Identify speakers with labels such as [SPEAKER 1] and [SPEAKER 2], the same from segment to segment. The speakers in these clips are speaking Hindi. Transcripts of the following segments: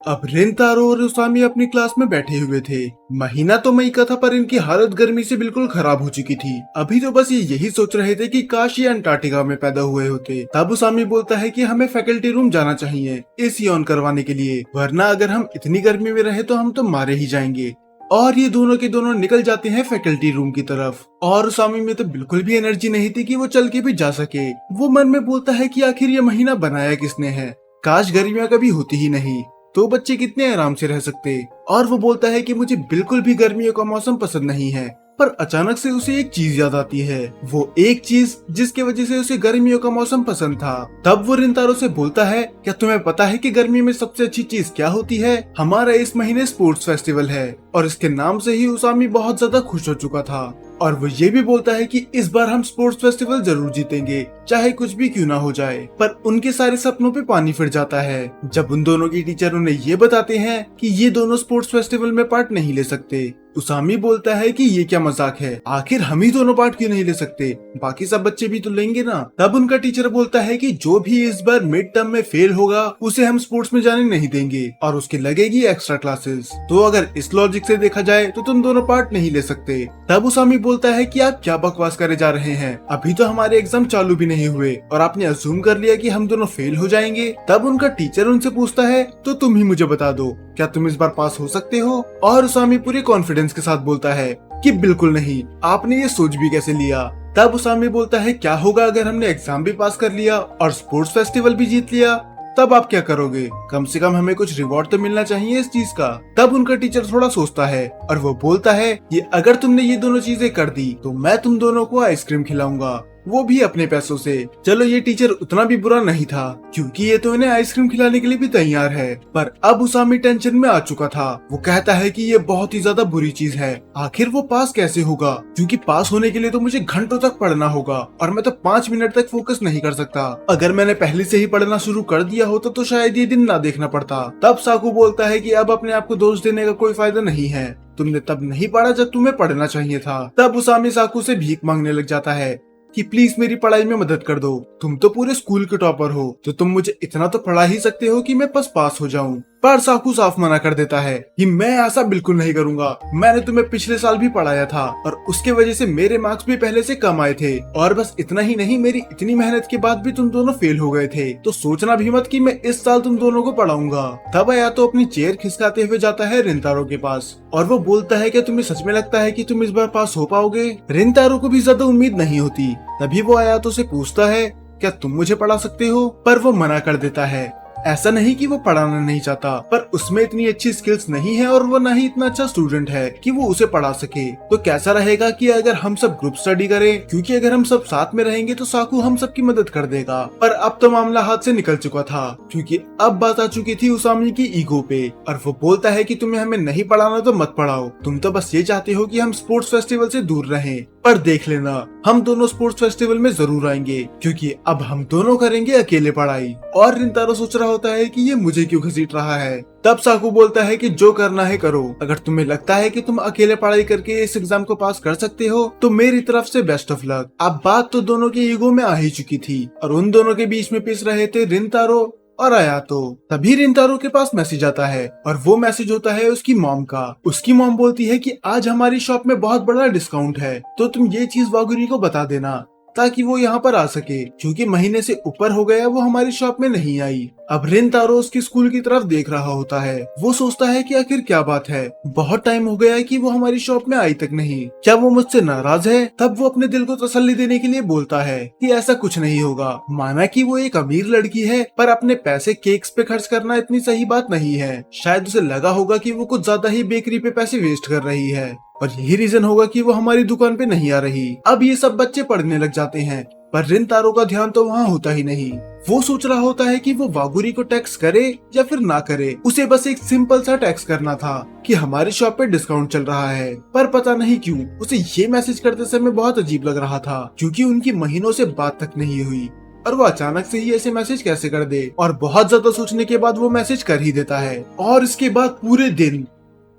[SPEAKER 1] अब रिंतारो और उसामी अपनी क्लास में बैठे हुए थे। महीना तो मई का था पर इनकी हालत गर्मी से बिल्कुल खराब हो चुकी थी। अभी तो बस ये यही सोच रहे थे कि काश ये अंटार्कटिका में पैदा हुए होते। तब उसामी बोलता है कि हमें फैकल्टी रूम जाना चाहिए एसी ऑन करवाने के लिए, वरना अगर हम इतनी गर्मी में रहे तो हम तो मारे ही जाएंगे। और ये दोनों के दोनों निकल जाते हैं फैकल्टी रूम की तरफ। और उसामी में तो बिल्कुल भी एनर्जी नहीं थी कि वो चल के भी जा सके। वो मन में बोलता है कि आखिर ये महीना बनाया किसने है, काश गर्मियां कभी होती ही नहीं तो बच्चे कितने आराम से रह सकते। और वो बोलता है कि मुझे बिल्कुल भी गर्मियों का मौसम पसंद नहीं है। पर अचानक से उसे एक चीज याद आती है, वो एक चीज जिसकी वजह से उसे गर्मियों का मौसम पसंद था। तब वो रिंतारो से बोलता है, क्या तुम्हें पता है कि गर्मी में सबसे अच्छी चीज क्या होती है? हमारा इस महीने स्पोर्ट्स फेस्टिवल है। और इसके नाम से ही उसामी बहुत ज्यादा खुश हो चुका था। और वो ये भी बोलता है कि इस बार हम स्पोर्ट्स फेस्टिवल जरूर जीतेंगे, चाहे कुछ भी क्यों ना हो जाए। पर उनके सारे सपनों पे पानी फिर जाता है जब उन दोनों की टीचर उन्हें ये बताते हैं कि ये दोनों स्पोर्ट्स फेस्टिवल में पार्ट नहीं ले सकते। उसामी बोलता है कि ये क्या मजाक है, आखिर हम ही दोनों पार्ट क्यों नहीं ले सकते, बाकी सब बच्चे भी तो लेंगे ना। तब उनका टीचर बोलता है कि जो भी इस बार मिड टर्म में फेल होगा उसे हम स्पोर्ट्स में जाने नहीं देंगे और उसके लगेगी एक्स्ट्रा क्लासेस। तो अगर इस लॉजिक से देखा जाए तो तुम दोनों पार्ट नहीं ले सकते। तब उसामी बोलता है कि आप क्या बकवास करे जा रहे हैं, अभी तो हमारे एग्जाम चालू भी नहीं हुए और आपने अज्यूम कर लिया कि हम दोनों फेल हो जाएंगे। तब उनका टीचर उनसे पूछता है, तो तुम ही मुझे बता दो, क्या तुम इस बार पास हो सकते हो? और उसामी पूरे कॉन्फिडेंस के साथ बोलता है कि बिल्कुल नहीं, आपने ये सोच भी कैसे लिया? तब उसामी बोलता है, क्या होगा अगर हमने एग्जाम भी पास कर लिया और स्पोर्ट्स फेस्टिवल भी जीत लिया, तब आप क्या करोगे? कम से कम हमें कुछ रिवॉर्ड तो मिलना चाहिए इस चीज का। तब उनका टीचर थोड़ा सोचता है और वो बोलता है, ये अगर तुमने ये दोनों चीजें कर दी तो मैं तुम दोनों को आइसक्रीम खिलाऊंगा, वो भी अपने पैसों से। चलो ये टीचर उतना भी बुरा नहीं था क्योंकि ये तो इन्हें आइसक्रीम खिलाने के लिए भी तैयार है। पर अब उसामी टेंशन में आ चुका था। वो कहता है कि ये बहुत ही ज्यादा बुरी चीज है, आखिर वो पास कैसे होगा, क्योंकि पास होने के लिए तो मुझे घंटों तक पढ़ना होगा और मैं तो 5 मिनट तक फोकस नहीं कर सकता। अगर मैंने पहले से ही पढ़ना शुरू कर दिया होता तो शायद ये दिन ना देखना पड़ता। तब साकू बोलता है कि अब अपने आप को दोष देने का कोई फायदा नहीं है, तुमने तब नहीं पढ़ा जब तुम्हें पढ़ना चाहिए था। तब उसामी साकू से भीख मांगने लग जाता है कि प्लीज मेरी पढ़ाई में मदद कर दो, तुम तो पूरे स्कूल के टॉपर हो तो तुम मुझे इतना तो पढ़ा ही सकते हो कि मैं बस पास हो जाऊं। पर साकू साफ मना कर देता है कि मैं ऐसा बिल्कुल नहीं करूंगा, मैंने तुम्हें पिछले साल भी पढ़ाया था और उसके वजह से मेरे मार्क्स भी पहले से कम आए थे, और बस इतना ही नहीं, मेरी इतनी मेहनत के बाद भी तुम दोनों फेल हो गए थे, तो सोचना भी मत कि मैं इस साल तुम दोनों को पढ़ाऊंगा। तब आया तो अपनी चेयर खिसकाते हुए जाता है रिंतारो के पास और वो बोलता है कि तुम्हें सच में लगता है कि तुम इस बार पास हो पाओगे? रिंतारो को भी ज्यादा उम्मीद नहीं होती। तभी वो आया तो उसे पूछता है, क्या तुम मुझे पढ़ा सकते हो? पर वो मना कर देता है। ऐसा नहीं कि वो पढ़ाना नहीं चाहता, पर उसमें इतनी अच्छी स्किल्स नहीं है और वो ना ही इतना अच्छा स्टूडेंट है कि वो उसे पढ़ा सके। तो कैसा रहेगा कि अगर हम सब ग्रुप स्टडी करें, क्योंकि अगर हम सब साथ में रहेंगे तो साकू हम सबकी मदद कर देगा। पर अब तो मामला हाथ से निकल चुका था क्योंकि अब बात आ चुकी थी उसामी की ईगो पे और वो बोलता है कि तुम्हें हमें नहीं पढ़ाना तो मत पढ़ाओ, तुम तो बस ये चाहते हो कि हम स्पोर्ट्स फेस्टिवल से दूर रहें। पर देख लेना, हम दोनों स्पोर्ट्स फेस्टिवल में जरूर आएंगे क्योंकि अब हम दोनों करेंगे अकेले पढ़ाई। और रिंतारो सोच रहा होता है कि ये मुझे क्यों घसीट रहा है। तब साकू बोलता है कि जो करना है करो, अगर तुम्हें लगता है कि तुम अकेले पढ़ाई करके इस एग्जाम को पास कर सकते हो तो मेरी तरफ से बेस्ट ऑफ लक। अब बात तो दोनों के ईगो में आ ही चुकी थी और उन दोनों के बीच में पिस रहे थे रिंतारो और आयातो। तभी रिंतारो के पास मैसेज आता है और वो मैसेज होता है उसकी मॉम का। उसकी मॉम बोलती है कि आज हमारी शॉप में बहुत बड़ा डिस्काउंट है, तो तुम ये चीज वागुरी को बता देना ताकि वो यहाँ पर आ सके, क्योंकि महीने से ऊपर हो गया वो हमारी शॉप में नहीं आई। अब रिंतारो उसकी स्कूल की तरफ देख रहा होता है। वो सोचता है कि आखिर क्या बात है, बहुत टाइम हो गया है कि वो हमारी शॉप में आई तक नहीं, क्या वो मुझसे नाराज है? तब वो अपने दिल को तसल्ली देने के लिए बोलता है कि ऐसा कुछ नहीं होगा, माना कि वो एक अमीर लड़की है पर अपने पैसे केक्स पे खर्च करना इतनी सही बात नहीं है। शायद उसे लगा होगा कि वो कुछ ज्यादा ही बेकरी पे पैसे वेस्ट कर रही है और यही रीजन होगा कि वो हमारी दुकान पे नहीं आ रही। अब ये सब बच्चे पढ़ने लग जाते हैं पर रिंतारो का ध्यान तो वहाँ होता ही नहीं। वो सोच रहा होता है कि वो वागुरी को टैक्स करे या फिर ना करे। उसे बस एक सिंपल सा टैक्स करना था कि हमारी शॉप पे डिस्काउंट चल रहा है। पर पता नहीं क्यों उसे ये मैसेज करते समय बहुत अजीब लग रहा था, क्योंकि उनकी महीनों से बात तक नहीं हुई और वो अचानक से ही ऐसे मैसेज कैसे कर दे। और बहुत ज्यादा सोचने के बाद वो मैसेज कर ही देता है और इसके बाद पूरे दिन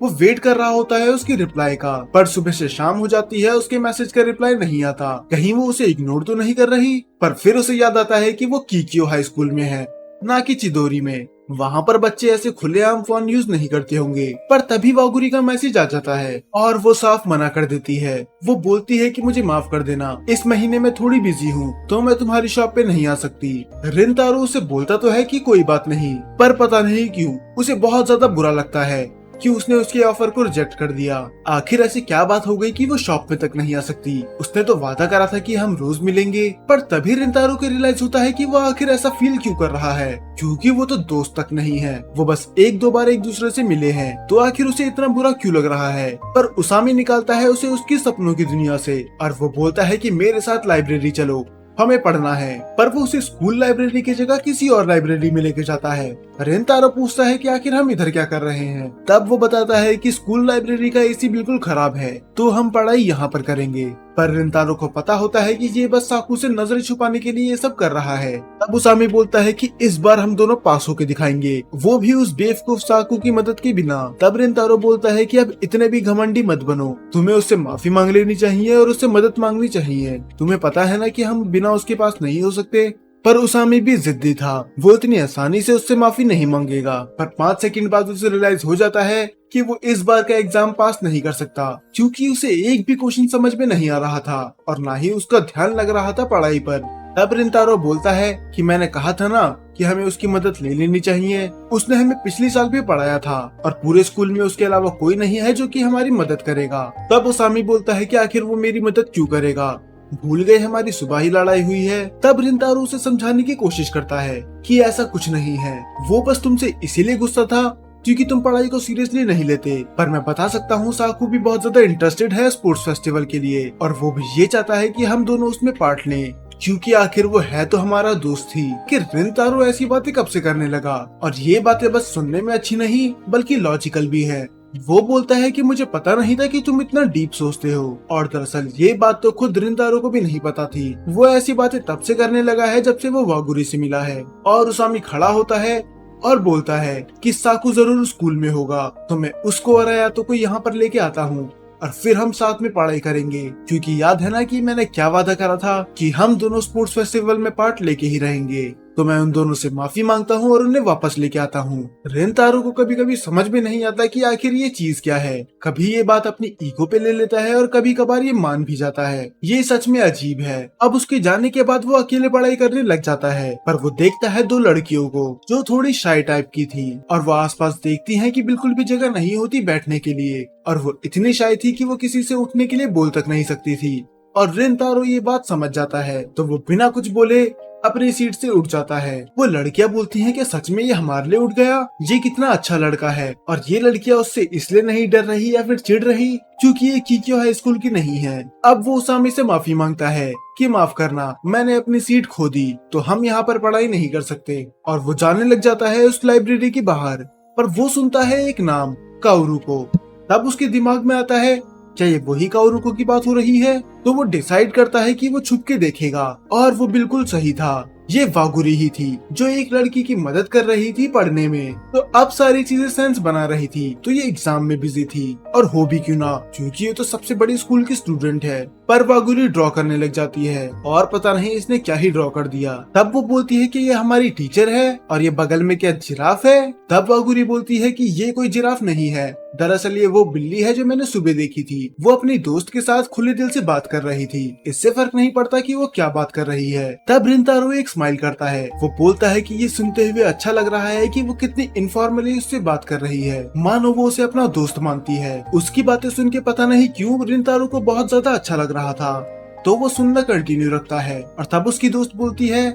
[SPEAKER 1] वो वेट कर रहा होता है उसकी रिप्लाई का। पर सुबह से शाम हो जाती है, उसके मैसेज का रिप्लाई नहीं आता। कहीं वो उसे इग्नोर तो नहीं कर रही? पर फिर उसे याद आता है कि वो कीकियो हाई स्कूल में है, ना कि चिदोरी में। वहाँ पर बच्चे ऐसे खुलेआम फोन यूज नहीं करते होंगे। पर तभी वागुरी का मैसेज आ जाता है और वो साफ मना कर देती है। वो बोलती है कि मुझे माफ कर देना, इस महीने में थोड़ी बिजी हूँ तो मैं तुम्हारी शॉप पे नहीं आ सकती। रिंतारो उसे बोलता तो है कि कोई बात नहीं, पर पता नहीं क्यों उसे बहुत ज्यादा बुरा लगता है कि उसने उसके ऑफर को रिजेक्ट कर दिया। आखिर ऐसी क्या बात हो गई कि वो शॉप में तक नहीं आ सकती। उसने तो वादा करा था कि हम रोज मिलेंगे। पर तभी रिंतारो को रियलाइज होता है कि वो आखिर ऐसा फील क्यों कर रहा है, क्योंकि वो तो दोस्त तक नहीं है, वो बस एक दो बार एक दूसरे से मिले हैं, तो आखिर उसे इतना बुरा क्यों लग रहा है। पर उसामी निकालता है उसे उसकी सपनों की दुनिया से और वो बोलता है कि मेरे साथ लाइब्रेरी चलो, हमें पढ़ना है। पर वो उसे स्कूल लाइब्रेरी की जगह किसी और लाइब्रेरी में लेके जाता है। रेंतारो पूछता है कि आखिर हम इधर क्या कर रहे हैं। तब वो बताता है कि स्कूल लाइब्रेरी का एसी बिल्कुल खराब है तो हम पढ़ाई यहाँ पर करेंगे। पर रेंतारो को पता होता है कि ये बस साकू से नजर छुपाने के लिए ये सब कर रहा है। तब उसामी बोलता है कि इस बार हम दोनों पास होके दिखाएंगे, वो भी उस बेवकूफ साकू की मदद के बिना। तब रेंतारो बोलता है कि अब इतने भी घमंडी मत बनो, तुम्हें उससे माफी मांग लेनी चाहिए और उससे मदद मांगनी चाहिए। तुम्हें पता है ना कि हम बिना उसके पास नहीं हो सकते। पर उसामी भी जिद्दी था, वो इतनी आसानी से उससे माफी नहीं मांगेगा। पर 5 सेकंड बाद उसे रियलाइज हो जाता है कि वो इस बार का एग्जाम पास नहीं कर सकता, क्योंकि उसे एक भी क्वेश्चन समझ में नहीं आ रहा था और ना ही उसका ध्यान लग रहा था पढ़ाई पर। तब रिंतारो बोलता है कि मैंने कहा था ना कि हमें उसकी मदद ले लेनी चाहिए। उसने हमें पिछले साल भी पढ़ाया था और पूरे स्कूल में उसके अलावा कोई नहीं है जो कि हमारी मदद करेगा। तब उसामी बोलता है कि आखिर वो मेरी मदद क्यों करेगा, भूल गए हमारी सुबह ही लड़ाई हुई है। तब रिंतारो उसे समझाने की कोशिश करता है कि ऐसा कुछ नहीं है, वो बस तुमसे इसीलिए गुस्सा था क्योंकि तुम पढ़ाई को सीरियसली नहीं लेते। पर मैं बता सकता हूँ साकू भी बहुत ज्यादा इंटरेस्टेड है स्पोर्ट्स फेस्टिवल के लिए और वो भी ये चाहता है कि हम दोनों उसमें पार्ट लें, क्योंकि आखिर वो है तो हमारा दोस्त ही। कि रिंतारो ऐसी बातें कब से करने लगा और ये बातें बस सुनने में अच्छी नहीं बल्कि लॉजिकल भी है। वो बोलता है कि मुझे पता नहीं था कि तुम इतना डीप सोचते हो, और दरअसल ये बात तो खुद रिंतारो को भी नहीं पता थी। वो ऐसी बातें तब से करने लगा है जब से वो वागुरी से मिला है। और उसामी खड़ा होता है और बोलता है कि साकू जरूर स्कूल में होगा तो मैं उसको और या तो कोई यहाँ पर लेके आता हूँ और फिर हम साथ में पढ़ाई करेंगे, क्योंकि याद है ना कि मैंने क्या वादा करा था कि हम दोनों स्पोर्ट्स फेस्टिवल में पार्ट लेके ही रहेंगे। तो मैं उन दोनों से माफी मांगता हूँ और उन्हें वापस लेके आता हूँ। रेंतारो को कभी कभी समझ में नहीं आता कि आखिर ये चीज क्या है। कभी ये बात अपनी ईगो पे ले लेता है और कभी कभार ये मान भी जाता है। ये सच में अजीब है। अब उसके जाने के बाद वो अकेले पढ़ाई करने लग जाता है, पर वो देखता है 2 लड़कियों को जो थोड़ी शाय टाइप की थी और वो आसपास देखती है कि बिल्कुल भी जगह नहीं होती बैठने के लिए, और वो इतनी शाय थी कि वो किसी से उठने के लिए बोल तक नहीं सकती थी। और रेंतारो ये बात समझ जाता है तो वो बिना कुछ बोले अपनी सीट से उठ जाता है। वो लड़कियां बोलती हैं कि सच में ये हमारे लिए उठ गया, ये कितना अच्छा लड़का है। और ये लड़कियां उससे इसलिए नहीं डर रही या फिर चिढ़ रही क्योंकि ये कीक्यो हाई स्कूल की नहीं है। अब वो उसामी से माफी मांगता है कि माफ करना, मैंने अपनी सीट खो दी तो हम यहाँ पर पढ़ाई नहीं कर सकते। और वो जाने लग जाता है उस लाइब्रेरी के बाहर। पर वो सुनता है एक नाम, काओरू को। तब उसके दिमाग में आता है क्या ये वही काओरुको की बात हो रही है। तो वो डिसाइड करता है कि वो छुप के देखेगा, और वो बिल्कुल सही था। ये वागुरी ही थी जो एक लड़की की मदद कर रही थी पढ़ने में। तो अब सारी चीजें सेंस बना रही थी। तो ये एग्जाम में बिजी थी, और हो भी क्यों ना, क्योंकि ये तो सबसे बड़ी स्कूल की स्टूडेंट है। पर वागुरी ड्रॉ करने लग जाती है और पता नहीं इसने क्या ही ड्रॉ कर दिया। तब वो बोलती है कि ये हमारी टीचर है और ये बगल में क्या जिराफ है। तब वागुरी बोलती है कि ये कोई जिराफ नहीं है, दरअसल ये वो बिल्ली है जो मैंने सुबह देखी थी। वो अपनी दोस्त के साथ खुले दिल से बात कर रही थी, इससे फर्क नहीं पड़ता कि वो क्या बात कर रही है। तब रिंतारो एक स्माइल करता है। वो बोलता है कि ये सुनते हुए अच्छा लग रहा है कि वो कितनी इनफॉर्मली उससे बात कर रही है, मानो वो उसे अपना दोस्त मानती है। उसकी बातें सुन के पता नहीं क्यों रिंतारो को बहुत ज्यादा अच्छा लग रहा था, तो वो सुनना कंटिन्यू रखता है। और तब उसकी दोस्त बोलती है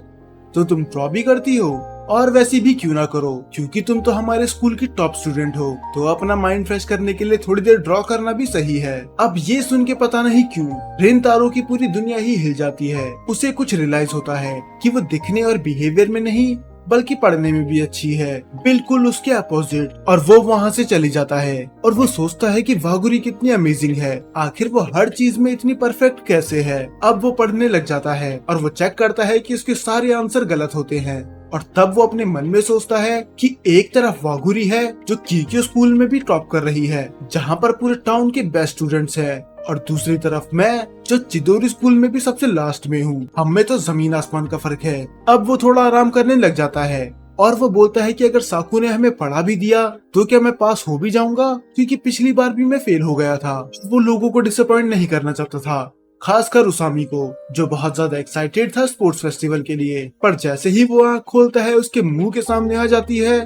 [SPEAKER 1] तो तुम ड्रॉ भी करती हो, और वैसे भी क्यों ना करो, क्योंकि तुम तो हमारे स्कूल की टॉप स्टूडेंट हो, तो अपना माइंड फ्रेश करने के लिए थोड़ी देर ड्रॉ करना भी सही है। अब ये सुन के पता नहीं क्यों रेंतारो की पूरी दुनिया ही हिल जाती है। उसे कुछ रियलाइज होता है कि वो दिखने और बिहेवियर में नहीं बल्कि पढ़ने में भी अच्छी है, बिल्कुल उसके अपोजिट। और वो वहाँ से चली जाता है और वो सोचता है कि वागुरी कितनी अमेजिंग है, आखिर वो हर चीज में इतनी परफेक्ट कैसे है। अब वो पढ़ने लग जाता है और वो चेक करता है कि उसके सारे आंसर गलत होते हैं। और तब वो अपने मन में सोचता है कि एक तरफ वागुरी है जो कीक्यो स्कूल में भी टॉप कर रही है, जहाँ पर पूरे टाउन के बेस्ट स्टूडेंट्स हैं, और दूसरी तरफ मैं जो चिदोरी स्कूल में भी सबसे लास्ट में हूँ। हम में तो जमीन आसमान का फर्क है। अब वो थोड़ा आराम करने लग जाता है और वो बोलता है कि अगर साकू ने हमें पढ़ा भी दिया तो क्या मैं पास हो भी जाऊंगा, क्योंकि पिछली बार भी मैं फेल हो गया था। वो लोगों को डिसअपॉइंट नहीं करना चाहता था, खासकर उसामी को, जो बहुत ज्यादा एक्साइटेड था स्पोर्ट्स फेस्टिवल के लिए। पर जैसे ही वो आँख खोलता है उसके मुंह के सामने आ जाती है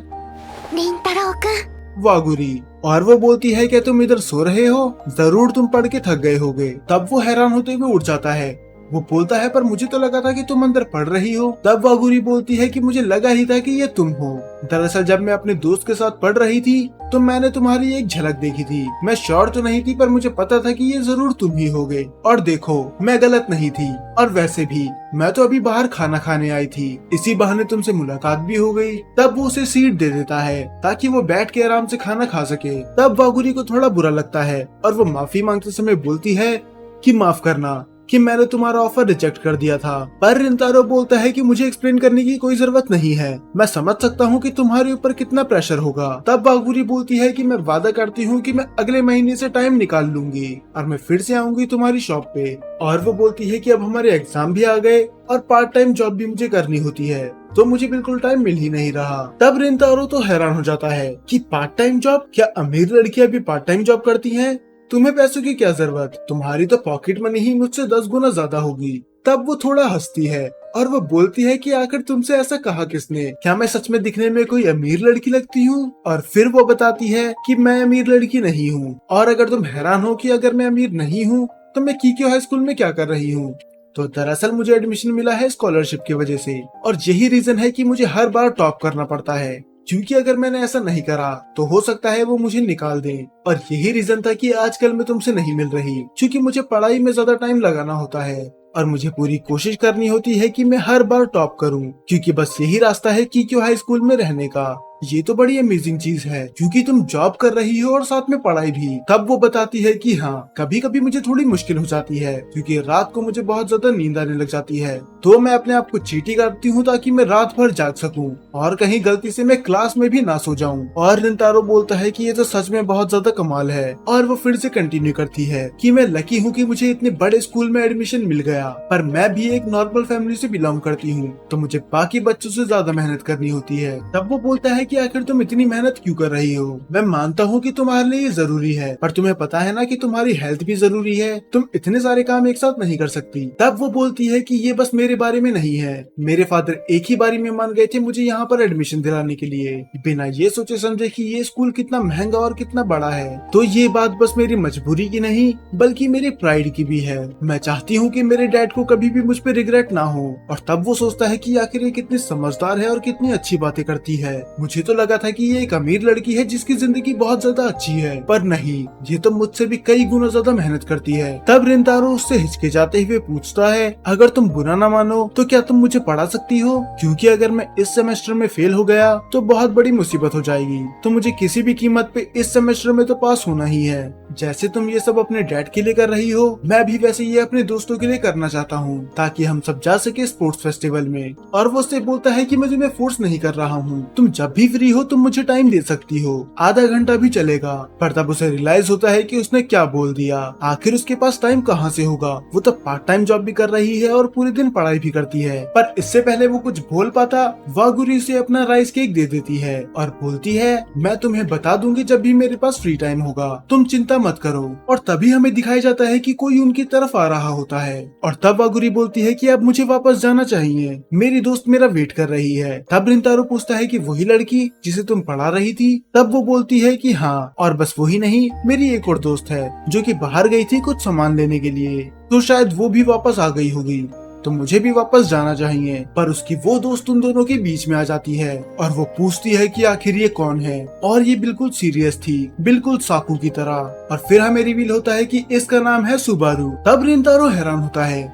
[SPEAKER 2] 凛太郎くん
[SPEAKER 1] वागुरी, और वो बोलती है कि तुम इधर सो रहे हो, जरूर तुम पढ़ के थक गए होगे। तब वो हैरान होते हुए उठ जाता है। वो बोलता है पर मुझे तो लगा था कि तुम अंदर पढ़ रही हो। तब वागुरी बोलती है कि मुझे लगा ही था कि ये तुम हो। दरअसल जब मैं अपने दोस्त के साथ पढ़ रही थी तो मैंने तुम्हारी एक झलक देखी थी। मैं श्योर तो नहीं थी पर मुझे पता था कि ये जरूर तुम ही होगे। और देखो मैं गलत नहीं थी, और वैसे भी मैं तो अभी बाहर खाना खाने आई थी, इसी बहाने तुमसे मुलाकात भी हो गई। तब वो उसे सीट दे देता है ताकि वो बैठ के आराम से खाना खा सके। तब वागुरी को थोड़ा बुरा लगता है और वो माफी मांगते समय बोलती है कि माफ करना कि मैंने तुम्हारा ऑफर रिजेक्ट कर दिया था। पर रिंतारो बोलता है कि मुझे एक्सप्लेन करने की कोई जरूरत नहीं है, मैं समझ सकता हूँ कि तुम्हारे ऊपर कितना प्रेशर होगा। तब वागुरी बोलती है कि मैं वादा करती हूँ कि मैं अगले महीने से टाइम निकाल लूंगी और मैं फिर से आऊंगी तुम्हारी शॉप पे। और वो बोलती है कि अब हमारे एग्जाम भी आ गए और पार्ट टाइम जॉब भी मुझे करनी होती है, तो मुझे बिल्कुल टाइम मिल ही नहीं रहा। तब रिंतारो तो हैरान हो जाता है कि पार्ट टाइम जॉब, क्या अमीर लड़कियां भी पार्ट टाइम जॉब करती हैं? तुम्हें पैसों की क्या जरूरत, तुम्हारी तो पॉकेट मनी ही मुझसे 10 गुना ज्यादा होगी। तब वो थोड़ा हंसती है और वो बोलती है कि आखिर तुमसे ऐसा कहा किसने, क्या मैं सच में दिखने में कोई अमीर लड़की लगती हूँ? और फिर वो बताती है कि मैं अमीर लड़की नहीं हूँ, और अगर तुम हैरान हो कि अगर मैं अमीर नहीं हूँ तो मैं कीक्यो हाई स्कूल में क्या कर रही हूँ, तो दरअसल मुझे एडमिशन मिला है स्कॉलरशिप की वजह से, और यही रीजन है कि मुझे हर बार टॉप करना पड़ता है, क्योंकि अगर मैंने ऐसा नहीं करा तो हो सकता है वो मुझे निकाल दें। और यही रीजन था कि आजकल मैं तुमसे नहीं मिल रही, क्योंकि मुझे पढ़ाई में ज्यादा टाइम लगाना होता है और मुझे पूरी कोशिश करनी होती है कि मैं हर बार टॉप करूं, क्योंकि बस यही रास्ता है कीक्यो हाई स्कूल में रहने का। ये तो बड़ी अमेजिंग चीज है, क्योंकि तुम जॉब कर रही हो और साथ में पढ़ाई भी। तब वो बताती है कि हाँ, कभी कभी मुझे थोड़ी मुश्किल हो जाती है, क्योंकि रात को मुझे बहुत ज्यादा नींद आने लग जाती है, तो मैं अपने आप को चीटी करती हूँ ताकि मैं रात भर जाग सकूं और कहीं गलती से मैं क्लास में भी ना सो जाऊं। और रिंतारो बोलता है कि ये तो सच में बहुत ज्यादा कमाल है। और वो फिर से कंटिन्यू करती है कि मैं लकी हूँ कि मुझे इतने बड़े स्कूल में एडमिशन मिल गया, पर मैं भी एक नॉर्मल फैमिली से बिलोंग करती हूँ, तो मुझे बाकी बच्चों से ज्यादा मेहनत करनी होती है। तब वो बोलता है कि आखिर तुम इतनी मेहनत क्यों कर रही हो? मैं मानता हूँ कि तुम्हारे लिए ये जरूरी है, पर तुम्हें पता है ना कि तुम्हारी हेल्थ भी जरूरी है, तुम इतने सारे काम एक साथ नहीं कर सकती। तब वो बोलती है कि ये बस मेरे बारे में नहीं है, मेरे फादर एक ही बारी में मान गए थे मुझे यहाँ पर एडमिशन दिलाने के लिए, बिना ये सोचे समझे कि ये स्कूल कितना महंगा और कितना बड़ा है। तो ये बात बस मेरी मजबूरी की नहीं बल्कि मेरी प्राइड की भी है। मैं चाहती हूँ कि मेरे डैड को कभी भी मुझ पर रिग्रेट ना हो। और तब वो सोचता है कि आखिर ये कितनी समझदार है और कितनी अच्छी बातें करती है। मुझे तो लगा था कि ये एक अमीर लड़की है जिसकी जिंदगी बहुत ज्यादा अच्छी है, पर नहीं, ये तो मुझसे भी कई गुना ज्यादा मेहनत करती है। तब रिंतारो उससे हिचकिचाते हुए पूछता है, अगर तुम बुरा ना मानो तो क्या तुम मुझे पढ़ा सकती हो? क्योंकि अगर मैं इस सेमेस्टर में फेल हो गया तो बहुत बड़ी मुसीबत हो जाएगी, तो मुझे किसी भी कीमत पे इस सेमेस्टर में तो पास होना ही है। जैसे तुम ये सब अपने डैड के लिए कर रही हो, मैं भी वैसे ये अपने दोस्तों के लिए करना चाहता हूँ, ताकि हम सब जा सके स्पोर्ट्स फेस्टिवल में। और वो उससे बोलता है कि मैं तुम्हें फोर्स नहीं कर रहा हूँ, तुम जब भी फ्री हो तुम मुझे टाइम दे सकती हो, आधा घंटा भी चलेगा। पर तब उसे रियलाइज होता है कि उसने क्या बोल दिया, आखिर उसके पास टाइम कहाँ से होगा, वो तो पार्ट टाइम जॉब भी कर रही है और पूरे दिन पढ़ाई भी करती है। पर इससे पहले वो कुछ बोल पाता, वागुरी उसे अपना राइस केक दे देती है और बोलती है, मैं तुम्हें बता दूंगी जब भी मेरे पास फ्री टाइम होगा, तुम चिंता मत करो। और तभी हमें दिखाया जाता है कि कोई उनकी तरफ आ रहा होता है। और तब वागुरी बोलती है कि अब मुझे वापस जाना चाहिए, मेरी दोस्त मेरा वेट कर रही है। तब रिंतारो पूछता है कि वही लड़की जिसे तुम पढ़ा रही थी? तब वो बोलती है कि हाँ, और बस वही नहीं, मेरी एक और दोस्त है जो कि बाहर गई थी कुछ सामान लेने के लिए, तो शायद वो भी वापस आ गई होगी, तो मुझे भी वापस जाना चाहिए। पर उसकी वो दोस्त उन दोनों के बीच में आ जाती है और वो पूछती है कि आखिर ये कौन है, और ये बिल्कुल सीरियस थी, बिल्कुल साकू की तरह। और फिर हमें रिवील होता है कि इसका नाम है सुबारू। तब रिंतारो हैरान होता है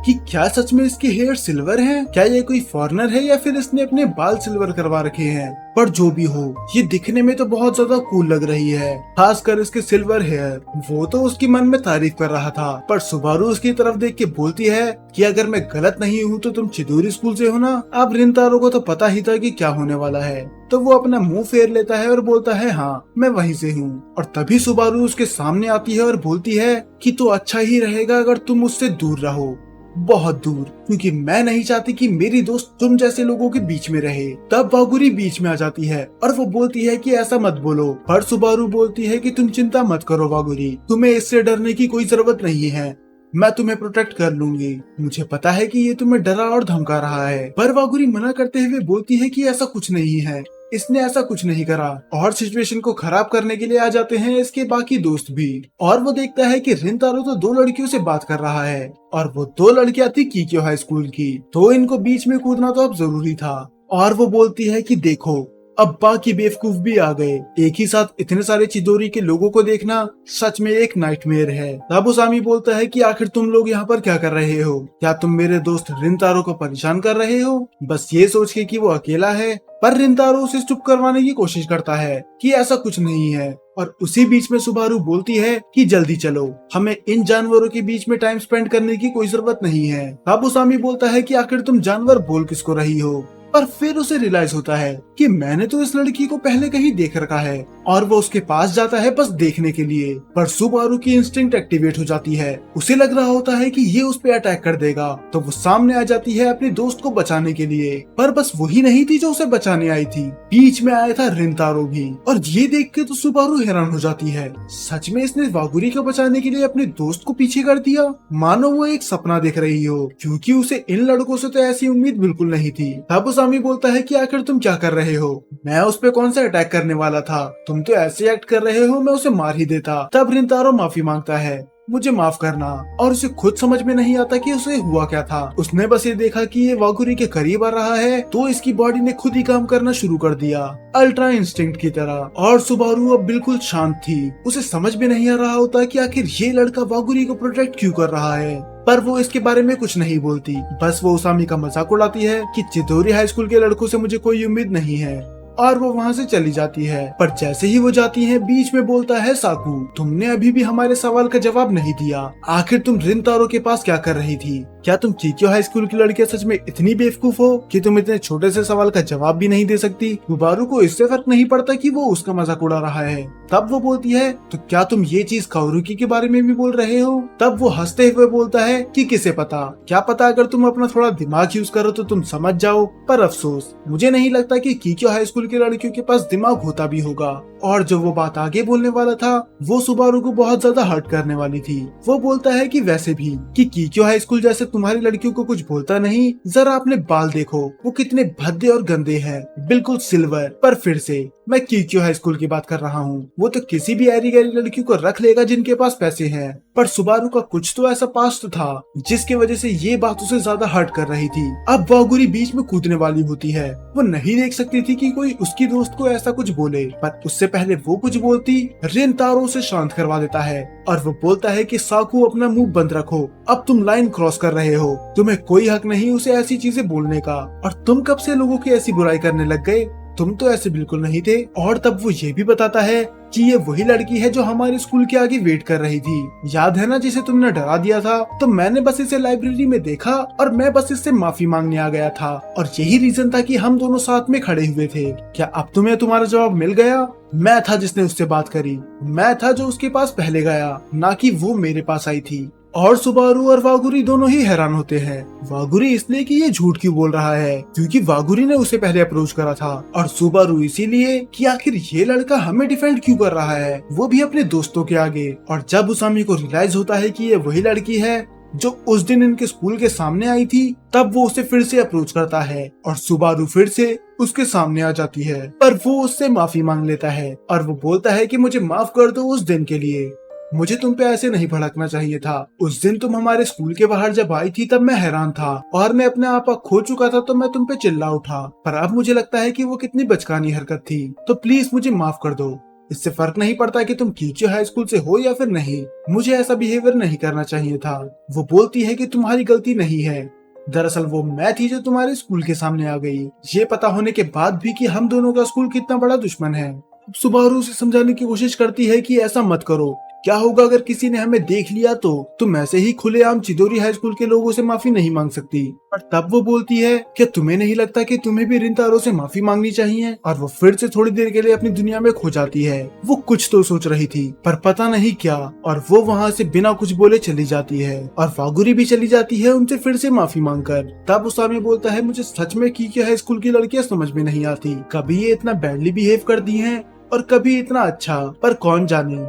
[SPEAKER 1] कि क्या सच में इसके हेयर सिल्वर हैं? क्या ये कोई फॉरेनर है या फिर इसने अपने बाल सिल्वर करवा रखे हैं? पर जो भी हो, ये दिखने में तो बहुत ज्यादा कूल लग रही है, खासकर इसके सिल्वर हेयर। वो तो उसकी मन में तारीफ कर रहा था, पर सुबारू उसकी तरफ देख के बोलती है कि अगर मैं गलत नहीं हूँ तो तुम चिदोरी स्कूल से हो ना? अब रिंतारो को तो पता ही था कि क्या होने वाला है, तो वो अपना मुंह फेर लेता है और बोलता है, हाँ मैं वहीं से हूँ। और तभी सुबारू उसके सामने आती है और बोलती है कि तो अच्छा ही रहेगा अगर तुम मुझसे दूर रहो, बहुत दूर, क्योंकि मैं नहीं चाहती कि मेरी दोस्त तुम जैसे लोगों के बीच में रहे। तब वागुरी बीच में आ जाती है और वो बोलती है कि ऐसा मत बोलो, पर सुबारू बोलती है कि तुम चिंता मत करो वागुरी, तुम्हें इससे डरने की कोई जरूरत नहीं है, मैं तुम्हें प्रोटेक्ट कर लूंगी। मुझे पता है कि ये तुम्हें डरा और धमका रहा है, पर वागुरी मना करते हुए बोलती है कि ऐसा कुछ नहीं है, इसने ऐसा कुछ नहीं करा। और सिचुएशन को खराब करने के लिए आ जाते हैं इसके बाकी दोस्त भी, और वो देखता है कि रिंतारो तो दो लड़कियों से बात कर रहा है और वो दो लड़कियां थी कीक्यो हाई स्कूल की, तो इनको बीच में कूदना तो अब जरूरी था। और वो बोलती है कि देखो अब बाकी बेवकूफ भी आ गए, एक ही साथ इतने सारे चिदोरी के लोगों को देखना सच में एक नाइटमेयर है। तब उसामी बोलता है कि आखिर तुम लोग यहाँ पर क्या कर रहे हो, क्या तुम मेरे दोस्त रिंतारो को परेशान कर रहे हो, बस ये सोच के कि वो अकेला है। पर रिंतारो उसे चुप करवाने की कोशिश करता है कि ऐसा कुछ नहीं है। और उसी बीच में सुबारू बोलती है कि जल्दी चलो, हमें इन जानवरों के बीच में टाइम स्पेंड करने की कोई जरूरत नहीं है। तब उसामी बोलता है कि आखिर तुम जानवर बोल किसको रही हो, पर फिर उसे रियलाइज होता है कि मैंने तो इस लड़की को पहले कहीं देख रखा है, और वो उसके पास जाता है बस देखने के लिए। पर सुबारू की इंस्टिंक्ट एक्टिवेट हो जाती है, उसे लग रहा होता है कि ये उस पे अटैक कर देगा, तो वो सामने आ जाती है अपने दोस्त को बचाने के लिए। पर बस वही नहीं थी जो उसे बचाने आई थी, बीच में आया था रिंतारो भी, और ये देख के तो सुबारू हैरान हो जाती है, सच में इसने वागुरी को बचाने के लिए अपने दोस्त को पीछे कर दिया, मानो वो एक सपना देख रही हो, क्योंकि उसे इन लड़कों से तो ऐसी उम्मीद बिल्कुल नहीं थी। तब उसामी बोलता है कि आखिर तुम क्या कर रहे हो, मैं उस पे कौन सा अटैक करने वाला था, तुम तो ऐसे एक्ट कर रहे हो, मैं उसे मार ही देता। तब रिंतारो माफी मांगता है, मुझे माफ करना, और उसे खुद समझ में नहीं आता कि उसे हुआ क्या था। उसने बस ये देखा कि ये वागुरी के करीब आ रहा है, तो इसकी बॉडी ने खुद ही काम करना शुरू कर दिया, अल्ट्रा इंस्टिंक्ट की तरह। और सुबारू अब बिल्कुल शांत थी, उसे समझ में नहीं आ रहा होता कि आखिर ये लड़का वागुरी को प्रोटेक्ट क्यों कर रहा है, पर वो इसके बारे में कुछ नहीं बोलती, बस वो उसामी का मजाक उड़ाती है कि चिदोरी हाई स्कूल के लड़कों से मुझे कोई उम्मीद नहीं है, और वो वहाँ से चली जाती है। पर जैसे ही वो जाती है, बीच में बोलता है साकू, तुमने अभी भी हमारे सवाल का जवाब नहीं दिया, आखिर तुम रिंतारो के पास क्या कर रही थी, क्या तुम चीक्यो हाई स्कूल की लड़कियां सच में इतनी बेवकूफ हो कि तुम इतने छोटे से सवाल का जवाब भी नहीं दे सकती। गुबारू को इससे फर्क नहीं पड़ता कि वो उसका मजाक उड़ा रहा है। तब वो बोलती है, तो क्या तुम ये चीज काओरुकी के बारे में भी बोल रहे हो। तब वो हंसते हुए बोलता है कि किसे पता, क्या पता अगर तुम अपना थोड़ा दिमाग यूज करो तो तुम समझ जाओ, पर अफसोस मुझे नहीं लगता कि कीक्यो हाई स्कूल की लड़कियों के पास दिमाग होता भी होगा। और जो वो बात आगे बोलने वाला था वो सुबारू को बहुत ज्यादा हर्ट करने वाली थी। वो बोलता है कि वैसे भी कि कीक्यो हाई स्कूल जैसे तुम्हारी लड़कियों को कुछ बोलता नहीं, जरा अपने बाल देखो, वो कितने भद्दे और गंदे हैं, बिल्कुल सिल्वर। पर फिर से मैं कीक्यो हाई स्कूल की बात कर रहा हूँ, वो तो किसी भी ऐरी गैरी लड़की को रख लेगा जिनके पास पैसे हैं। पर सुबारू का कुछ तो ऐसा पास्ट था जिसकी वजह से ये बात उसे ज्यादा हर्ट कर रही थी। अब वागुरी बीच में कूदने वाली होती है, वो नहीं देख सकती थी कि कोई उसकी दोस्त को ऐसा कुछ बोले, पर उससे पहले वो कुछ बोलती रिंतारो उसे शांत करवा देता है, और वो बोलता है कि साकू अपना मुंह बंद रखो, अब तुम लाइन क्रॉस कर रहे हो, तुम्हें कोई हक नहीं उसे ऐसी चीजें बोलने का, और तुम कब से लोगों की ऐसी बुराई करने लग गए, तुम तो ऐसे बिल्कुल नहीं थे। और तब वो ये भी बताता है कि ये वही लड़की है जो हमारे स्कूल के आगे वेट कर रही थी, याद है ना, जिसे तुमने डरा दिया था, तो मैंने बस इसे लाइब्रेरी में देखा और मैं बस इससे माफी मांगने आ गया था, और यही रीजन था कि हम दोनों साथ में खड़े हुए थे। क्या अब तुम्हें तुम्हारा जवाब मिल गया? मैं था जिसने उससे बात करी, मैं था जो उसके पास पहले गया, ना कि वो मेरे पास आई थी। और सुबारू और वागुरी दोनों ही हैरान होते हैं। वागुरी इसलिए कि ये झूठ क्यों बोल रहा है, क्योंकि वागुरी ने उसे पहले अप्रोच करा था, और सुबारू इसीलिए कि आखिर ये लड़का हमें डिफेंड क्यों कर रहा है, वो भी अपने दोस्तों के आगे। और जब उसामी को रियलाइज होता है कि ये वही लड़की है जो उस दिन इनके स्कूल के सामने आई थी, तब वो उसे फिर से अप्रोच करता है, और सुबारू फिर से उसके सामने आ जाती है, पर वो उससे माफी मांग लेता है, और वो बोलता है कि मुझे माफ कर दो उस दिन के लिए, मुझे तुम पे ऐसे नहीं भड़कना चाहिए था। उस दिन तुम हमारे स्कूल के बाहर जब आई थी तब मैं हैरान था और मैं अपने आपा खो चुका था, तो मैं तुम पे चिल्ला उठा, पर अब मुझे लगता है कि वो कितनी बचकानी हरकत थी, तो प्लीज मुझे माफ कर दो। इससे फर्क नहीं पड़ता कि तुम कीक्यो हाई स्कूल से हो या फिर नहीं, मुझे ऐसा बिहेवियर नहीं करना चाहिए था। वो बोलती है कि तुम्हारी गलती नहीं है, दरअसल वो मैं थी जो तुम्हारे स्कूल के सामने आ गई, ये पता होने के बाद भी कि हम दोनों का स्कूल कितना बड़ा दुश्मन है। सुबारू उसे समझाने की कोशिश करती है कि ऐसा मत करो, क्या होगा अगर किसी ने हमें देख लिया तो तुम ऐसे ही खुलेआम चिदोरी हाई स्कूल के लोगों से माफी नहीं मांग सकती। पर तब वो बोलती है, क्या तुम्हें नहीं लगता कि तुम्हें भी रिंतारो से माफी मांगनी चाहिए? और वो फिर से थोड़ी देर के लिए अपनी दुनिया में खो जाती है। वो कुछ तो सोच रही थी पर पता नहीं क्या, और वो वहाँ से बिना कुछ बोले चली जाती है और वागुरी भी चली जाती है उनसे फिर से माफी मांगकर। तब उसामी बोलता है, मुझे सच में की क्या हाई स्कूल की लड़कियां समझ में नहीं आती, कभी ये इतना बैडली बिहेव करती हैं और कभी इतना अच्छा, पर कौन जाने,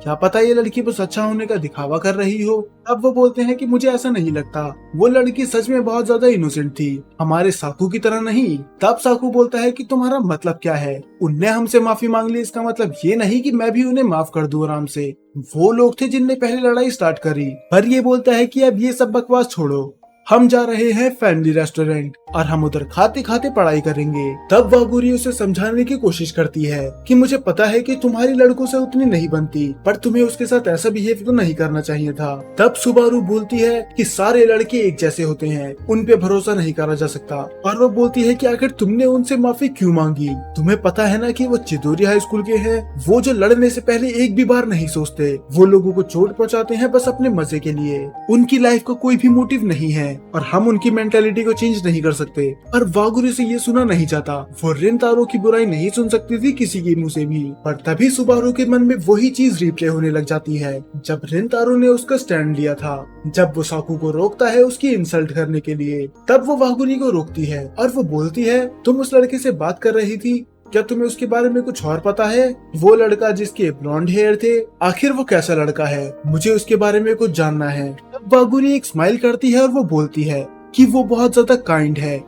[SPEAKER 1] क्या पता ये लड़की बस अच्छा होने का दिखावा कर रही हो। अब वो बोलते हैं कि मुझे ऐसा नहीं लगता, वो लड़की सच में बहुत ज्यादा इनोसेंट थी, हमारे साकू की तरह नहीं। तब साकू बोलता है कि तुम्हारा मतलब क्या है? उनने हमसे माफी मांग ली, इसका मतलब ये नहीं कि मैं भी उन्हें माफ कर दूं आराम से। वो लोग थे जिनने पहले लड़ाई स्टार्ट करी। पर ये बोलता है कि अब ये सब बकवास छोड़ो, हम जा रहे हैं फैमिली रेस्टोरेंट और हम उधर खाते खाते पढ़ाई करेंगे। तब वागुरी उसे समझाने की कोशिश करती है कि मुझे पता है कि तुम्हारी लड़कों से उतनी नहीं बनती, पर तुम्हें उसके साथ ऐसा बिहेव तो नहीं करना चाहिए था। तब सुबारू बोलती है कि सारे लड़के एक जैसे होते हैं, उन पे भरोसा नहीं करा जा सकता। और वो बोलती है कि आखिर तुमने उनसे माफी क्यों मांगी? तुम्हें पता है ना कि वो चिदोरी हाई स्कूल के हैं, वो जो लड़ने से पहले एक भी बार नहीं सोचते, वो लोगों को चोट पहुंचाते हैं बस अपने मजे के लिए, उनकी लाइफ का कोई भी मोटिव नहीं है और हम उनकी मेंटालिटी को चेंज नहीं कर सकते। पर वागुरी से ये सुना नहीं जाता, वो रिंतारो की बुराई नहीं सुन सकती थी किसी के मुंह से भी। पर तभी सुबारू के मन में वही चीज रिप्ले होने लग जाती है जब रिंतारो ने उसका स्टैंड लिया था, जब वो साकू को रोकता है उसकी इंसल्ट करने के लिए। तब वो वागुरी को रोकती है और वो बोलती है, तुम उस लड़के से बात कर रही थी, क्या तुम्हें उसके बारे में कुछ और पता है? वो लड़का जिसके ब्लॉन्ड हेयर थे, आखिर वो कैसा लड़का है? मुझे उसके बारे में कुछ जानना है। तब वागुरी एक स्माइल करती है और वो बोलती है कि वो बहुत ज्यादा काइंड है,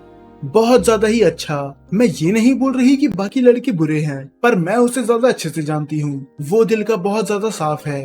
[SPEAKER 1] बहुत ज्यादा ही अच्छा। मैं ये नहीं बोल रही कि बाकी लड़के बुरे हैं, पर मैं उसे ज्यादा अच्छे से जानती हूँ, वो दिल का बहुत ज्यादा साफ है।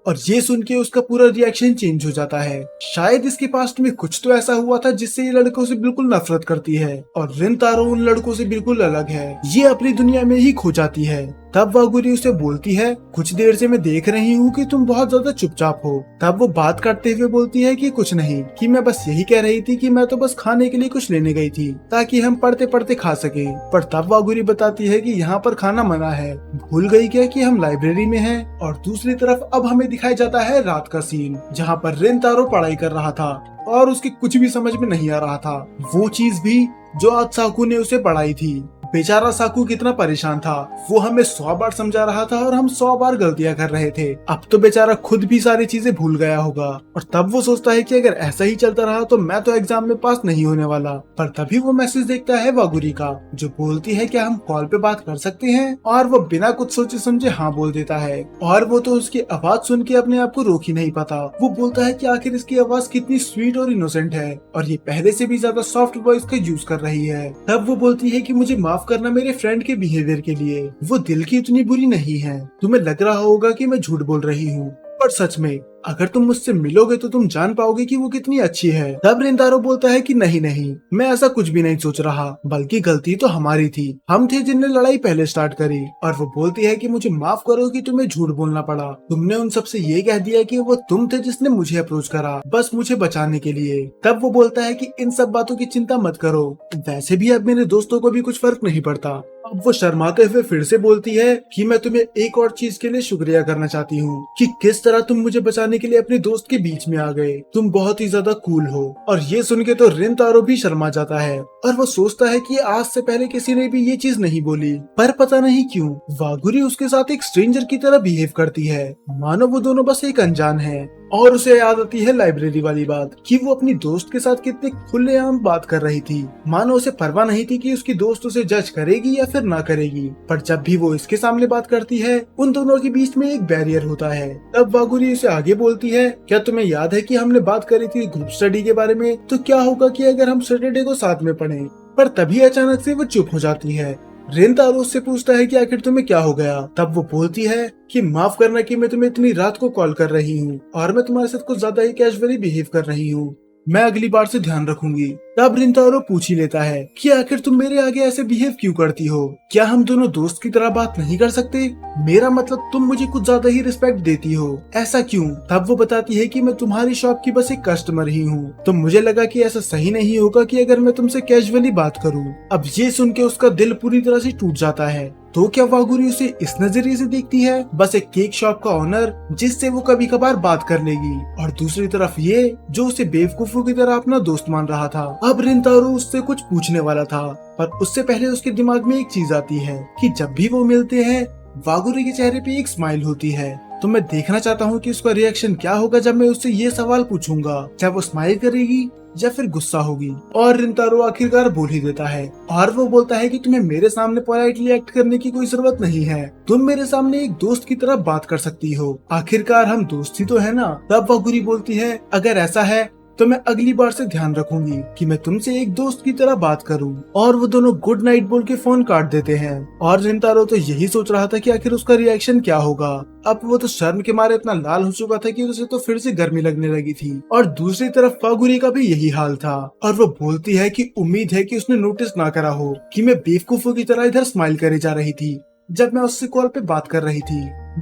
[SPEAKER 1] और ये सुन के उसका पूरा रिएक्शन चेंज हो जाता है। शायद इसके पास्ट में कुछ तो ऐसा हुआ था जिससे ये लड़कों से बिल्कुल नफरत करती है और रिंतारो उन लड़कों से बिल्कुल अलग है, ये अपनी दुनिया में ही खो जाती है। तब वागुरी उसे बोलती है, कुछ देर से मैं देख रही हूँ कि तुम बहुत ज्यादा चुपचाप हो। तब वो बात करते हुए बोलती है कि कुछ नहीं, कि मैं बस यही कह रही थी कि मैं तो बस खाने के लिए कुछ लेने गई थी ताकि हम पढ़ते पढ़ते खा सके। पर तब वागुरी बताती है कि यहाँ पर खाना मना है, भूल गई क्या कि हम लाइब्रेरी में हैं? और दूसरी तरफ अब हमें दिखाई जाता है रात का सीन, जहाँ पर रिंतारो पढ़ाई कर रहा था और उसके कुछ भी समझ में नहीं आ रहा था, वो चीज भी जो आज साकू ने उसे पढ़ाई थी। बेचारा साकू कितना परेशान था, वो हमें 100 बार समझा रहा था और हम 100 बार गलतियां कर रहे थे। अब तो बेचारा खुद भी सारी चीजें भूल गया होगा और तब वो सोचता है कि अगर ऐसा ही चलता रहा तो मैं तो एग्जाम में पास नहीं होने वाला। पर तभी वो मैसेज देखता है वागुरी का, जो बोलती है क्या हम कॉल पे बात कर सकते हैं? और वो बिना कुछ सोचे समझे हाँ बोल देता है। और वो तो उसकी आवाज सुन के अपने आप को रोक ही नहीं पाता। वो बोलता है कि आखिर इसकी आवाज कितनी स्वीट और इनोसेंट है और ये पहले से भी ज्यादा सॉफ्ट वॉइस का यूज कर रही है। तब वो बोलती है कि मुझे माफ करना मेरे फ्रेंड के बिहेवियर के लिए, वो दिल की उतनी बुरी नहीं है। तुम्हें लग रहा होगा कि मैं झूठ बोल रही हूँ, पर सच में अगर तुम मुझसे मिलोगे तो तुम जान पाओगे कि वो कितनी अच्छी है। तब रिंतारो बोलता है कि नहीं नहीं, मैं ऐसा कुछ भी नहीं सोच रहा, बल्कि गलती तो हमारी थी, हम थे जिनने लड़ाई पहले स्टार्ट करी। और वो बोलती है कि मुझे माफ करो कि तुम्हें झूठ बोलना पड़ा, तुमने उन सबसे ये कह दिया कि वो तुम थे जिसने मुझे अप्रोच करा बस मुझे बचाने के लिए। तब वो बोलता है कि इन सब बातों की चिंता मत करो, वैसे भी अब मेरे दोस्तों को भी कुछ फर्क नहीं पड़ता। अब वो शर्माते हुए फिर से बोलती है कि मैं तुम्हें एक और चीज के लिए शुक्रिया करना चाहती हूँ कि किस तरह तुम मुझे बचाने के लिए अपने दोस्त के बीच में आ गए, तुम बहुत ही ज्यादा कूल हो। और ये सुन के तो रिंतारो भी शर्मा जाता है और वो सोचता है कि आज से पहले किसी ने भी ये चीज नहीं बोली। पर पता नहीं क्यों वागुरी उसके साथ एक स्ट्रेंजर की तरह बिहेव करती है, मानो वो दोनों बस एक अनजान है। और उसे याद आती है लाइब्रेरी वाली बात कि वो अपनी दोस्त के साथ कितने खुलेआम बात कर रही थी, मानो उसे परवाह नहीं थी कि उसकी दोस्त उसे जज करेगी या फिर ना करेगी। पर जब भी वो इसके सामने बात करती है उन दोनों के बीच में एक बैरियर होता है। तब वागुरी उसे आगे बोलती है, क्या तुम्हें याद है कि हमने बात करी थी ग्रुप स्टडी के बारे में, तो क्या होगा कि अगर हम सैटरडे को साथ में पढ़ें? पर तभी अचानक से वो चुप हो जाती है। रिंतारो उससे पूछता है कि आखिर तुम्हें क्या हो गया? तब वो बोलती है कि माफ करना कि मैं तुम्हें इतनी रात को कॉल कर रही हूँ और मैं तुम्हारे साथ कुछ ज्यादा ही कैजुअली बिहेव कर रही हूँ, मैं अगली बार से ध्यान रखूंगी। तब रिंतारो पूछ ही लेता है कि आखिर तुम मेरे आगे ऐसे बिहेव क्यों करती हो? क्या हम दोनों दोस्त की तरह बात नहीं कर सकते? मेरा मतलब तुम मुझे कुछ ज्यादा ही रिस्पेक्ट देती हो, ऐसा क्यों? तब वो बताती है कि मैं तुम्हारी शॉप की बस एक कस्टमर ही हूँ, तो मुझे लगा कि ऐसा सही नहीं होगा कि अगर मैं तुमसे कैजुअली बात करूँ। अब ये सुन के उसका दिल पूरी तरह से टूट जाता है। तो क्या वागुरी उसे इस नजरिए से देखती है, बस एक केक शॉप का ऑनर जिससे वो कभी कभार बात कर लेगी, और दूसरी तरफ ये जो उसे बेवकूफों की तरह अपना दोस्त मान रहा था। अब रिंतारो उससे कुछ पूछने वाला था, पर उससे पहले उसके दिमाग में एक चीज आती है कि जब भी वो मिलते हैं वागुरी के चेहरे पे एक स्माइल होती है। तो मैं देखना चाहता हूँ कि उसका रिएक्शन क्या होगा जब मैं उससे ये सवाल पूछूंगा, क्या वो स्माइल करेगी या फिर गुस्सा होगी। और रिंतारो आखिरकार बोल ही देता है, और वो बोलता है कि तुम्हें मेरे सामने पोलाइटली एक्ट करने की कोई जरूरत नहीं है, तुम मेरे सामने एक दोस्त की तरह बात कर सकती हो, आखिरकार हम दोस्त ही तो है ना। तब वागुरी बोलती है, अगर ऐसा है तो मैं अगली बार से ध्यान रखूंगी कि मैं तुमसे एक दोस्त की तरह बात करूं। और वो दोनों गुड नाइट बोल के फोन काट देते हैं। और रिंतारो तो यही सोच रहा था कि आखिर उसका रिएक्शन क्या होगा। अब वो तो शर्म के मारे इतना लाल हो चुका था कि उसे तो फिर से गर्मी लगने लगी थी। और दूसरी तरफ वागुरी का भी यही हाल था, और वो बोलती है कि उम्मीद है कि उसने नोटिस ना करा हो कि मैं बेवकूफों की तरह इधर स्माइल करे जा रही थी जब मैं उससे कॉल पे बात कर रही थी।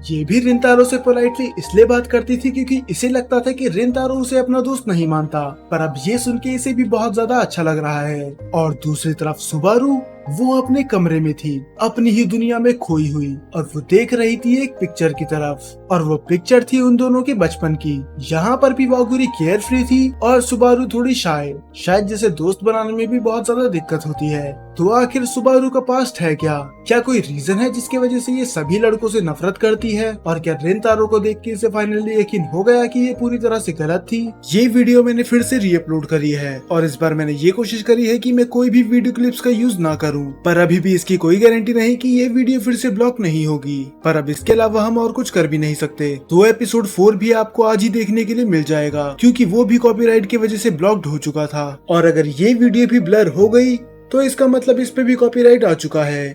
[SPEAKER 1] ये भी रिंतारो से पोलाइटली इसलिए बात करती थी क्योंकि इसे लगता था कि रिंतारो उसे अपना दोस्त नहीं मानता, पर अब ये सुन के इसे भी बहुत ज्यादा अच्छा लग रहा है। और दूसरी तरफ सुबारू, वो अपने कमरे में थी, अपनी ही दुनिया में खोई हुई, और वो देख रही थी एक पिक्चर की तरफ, और वो पिक्चर थी उन दोनों के बचपन की। यहाँ पर भी वागुरी केयर फ्री थी और सुबारू थोड़ी शाय, शायद जिसे दोस्त बनाने में भी बहुत ज्यादा दिक्कत होती है। तो आखिर सुबारू का पास्ट है क्या कोई रीजन है जिसकी वजह से ये सभी लड़कों से नफरत करती है? और क्या रिंतारो को देख के इसे फाइनली यकीन हो गया कि ये पूरी तरह से गलत थी? ये वीडियो मैंने फिर से रीअपलोड करी है, और इस बार मैंने ये कोशिश करी है कि मैं कोई भी वीडियो क्लिप्स का यूज ना करूं, पर अभी भी इसकी कोई गारंटी नहीं कि ये वीडियो फिर से ब्लॉक नहीं होगी। पर अब इसके अलावा हम और कुछ कर भी नहीं सकते। तो एपिसोड 4 भी आपको आज ही देखने के लिए मिल जाएगा, क्योंकि वो भी कॉपीराइट की वजह से ब्लॉक्ड हो चुका था। और अगर ये वीडियो भी ब्लर हो गई तो इसका मतलब इस पे भी कॉपीराइट आ चुका है।